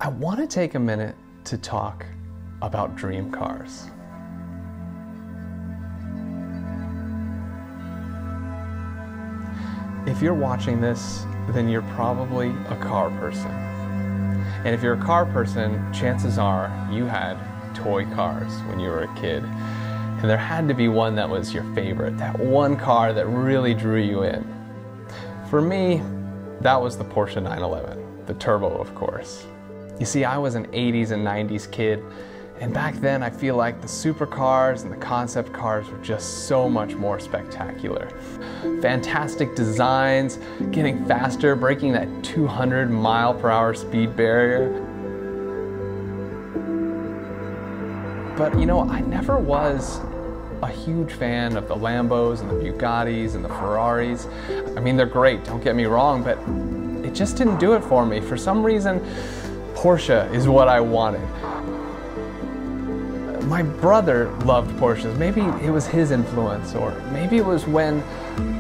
I want to take a minute to talk about dream cars. If you're watching this, then you're probably a car person. And if you're a car person, chances are you had toy cars when you were a kid. And there had to be one that was your favorite, that one car that really drew you in. For me, that was the Porsche 911, the turbo, of course. You see, I was an 80s and 90s kid, and back then I feel like the supercars and the concept cars were just so much more spectacular. Fantastic designs, getting faster, breaking that 200 mile/hour speed barrier. But you know, I never was a huge fan of the Lambos and the Bugattis and the Ferraris. I mean, they're great, don't get me wrong, but it just didn't do it for me. For some reason, Porsche is what I wanted. My brother loved Porsches. Maybe it was his influence, or maybe it was when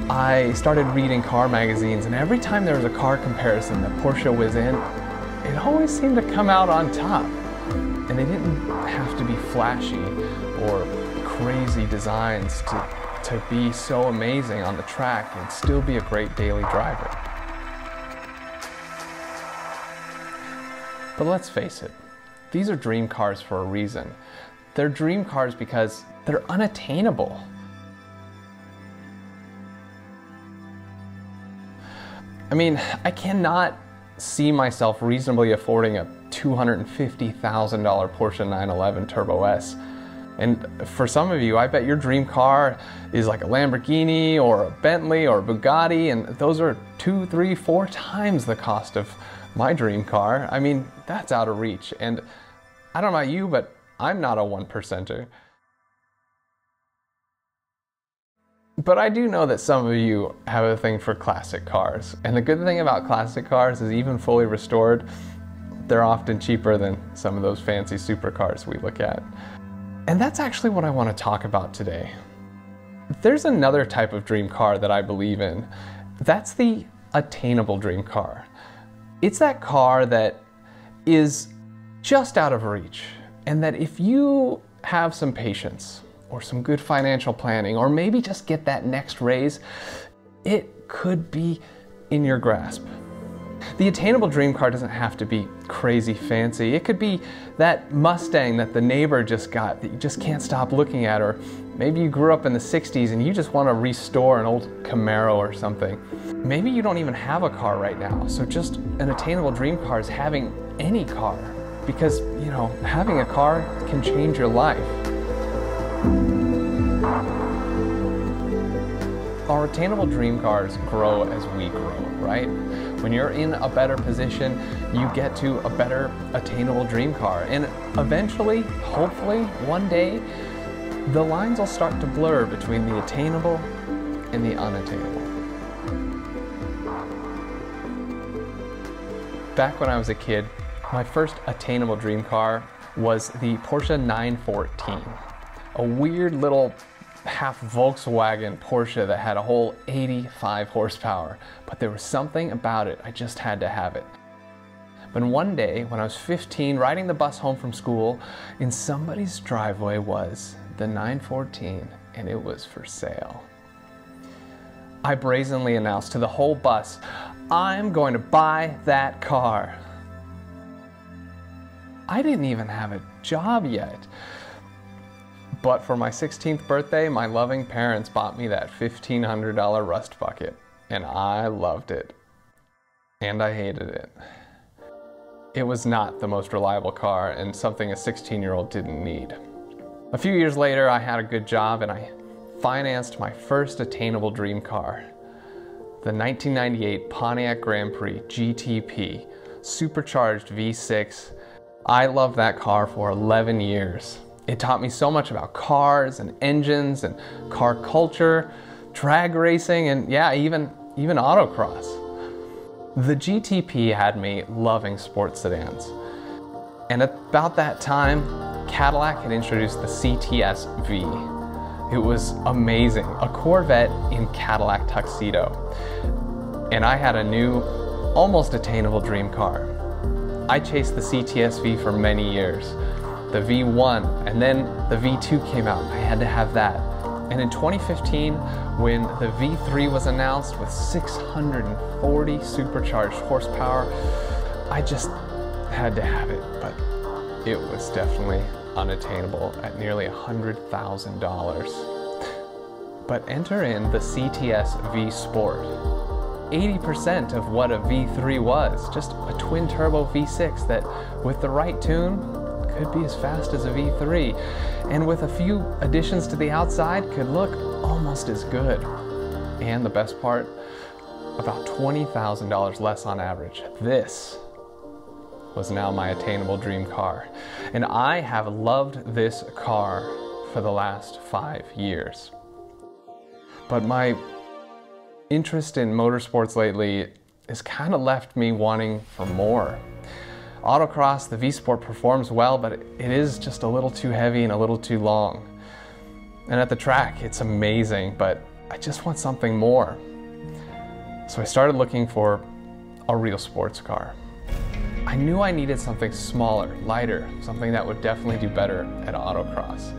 I started reading car magazines, and every time there was a car comparison that Porsche was in, it always seemed to come out on top. And they didn't have to be flashy or crazy designs to be so amazing on the track and still be a great daily driver. But let's face it, these are dream cars for a reason. They're dream cars because they're unattainable. I mean, I cannot see myself reasonably affording a $250,000 Porsche 911 Turbo S. And for some of you, I bet your dream car is like a Lamborghini or a Bentley or a Bugatti, and those are 2, 3, 4 times the cost of my dream car. I mean, that's out of reach. And I don't know about you, but I'm not a 1%er. But I do know that some of you have a thing for classic cars. And the good thing about classic cars is even fully restored, they're often cheaper than some of those fancy supercars we look at. And that's actually what I want to talk about today. There's another type of dream car that I believe in. That's the attainable dream car. It's that car that is just out of reach, and that if you have some patience or some good financial planning, or maybe just get that next raise, it could be in your grasp. The attainable dream car doesn't have to be crazy fancy. It could be that Mustang that the neighbor just got that you just can't stop looking at, or maybe you grew up in the 60s and you just want to restore an old Camaro or something. Maybe you don't even have a car right now, so just an attainable dream car is having any car, because, you know, having a car can change your life. Our attainable dream cars grow as we grow, right? When you're in a better position, you get to a better attainable dream car. And eventually, hopefully, one day, the lines will start to blur between the attainable and the unattainable. Back when I was a kid, my first attainable dream car was the Porsche 914, a weird little half Volkswagen Porsche that had a whole 85 horsepower, but there was something about it, I just had to have it. But one day, when I was 15, riding the bus home from school, in somebody's driveway was the 914, and it was for sale. I brazenly announced to the whole bus, I'm going to buy that car. I didn't even have a job yet. But for my 16th birthday, my loving parents bought me that $1,500 rust bucket, and I loved it. And I hated it. It was not the most reliable car, and something a 16-year-old didn't need. A few years later, I had a good job, and I financed my first attainable dream car, the 1998 Pontiac Grand Prix GT4 supercharged V6. I loved that car for 11 years. It taught me so much about cars and engines and car culture, drag racing, and yeah, even autocross. The GT4 had me loving sports sedans. And at about that time, Cadillac had introduced the cts-v. It was amazing, a Corvette in Cadillac tuxedo. And I had a new, almost attainable dream car. I chased the cts-v for many years. The V1, and then the V2 came out. I had to have that. And in 2015, when the V3 was announced with 640 supercharged horsepower, I just had to have it, but it was definitely unattainable at nearly $100,000. But enter in the cts-v Sport. 80% of what a V3 was, just a twin turbo V6 that with the right tune could be as fast as a V3, and with a few additions to the outside could look almost as good. And the best part, about $20,000 less on average. This was now my attainable dream car. And I have loved this car for the last 5 years. But my interest in motorsports lately has kind of left me wanting for more. Autocross, the V Sport performs well, but it is just a little too heavy and a little too long. And at the track, it's amazing, but I just want something more. So I started looking for a real sports car. I knew I needed something smaller, lighter, something that would definitely do better at autocross.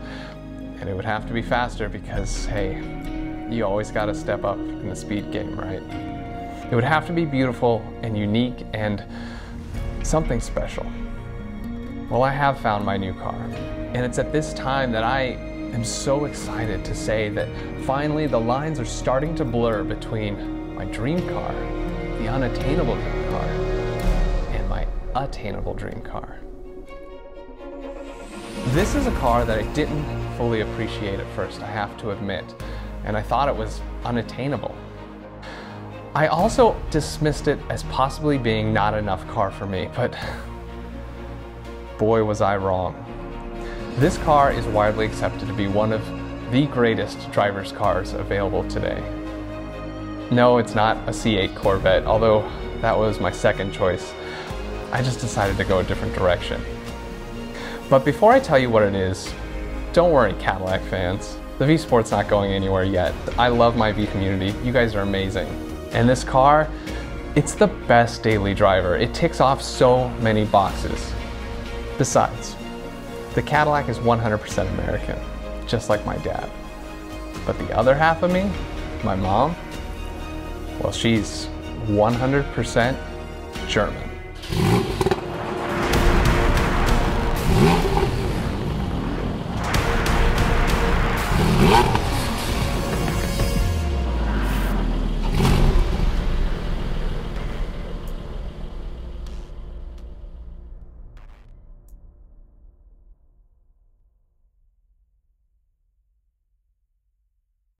And it would have to be faster because, hey, you always gotta step up in the speed game, right? It would have to be beautiful and unique and something special. Well, I have found my new car, and it's at this time that I am so excited to say that finally the lines are starting to blur between my dream car, the unattainable dream car, and my attainable dream car. This is a car that I didn't fully appreciate at first, I have to admit, and I thought it was unattainable. I also dismissed it as possibly being not enough car for me, but boy was I wrong. This car is widely accepted to be one of the greatest driver's cars available today. No, it's not a C8 Corvette, although that was my second choice. I just decided to go a different direction. But before I tell you what it is, don't worry, Cadillac fans. The V Sport's not going anywhere yet. I love my V community. You guys are amazing. And this car, it's the best daily driver. It ticks off so many boxes. Besides, the Cadillac is 100% American, just like my dad. But the other half of me, my mom, well, she's 100% German.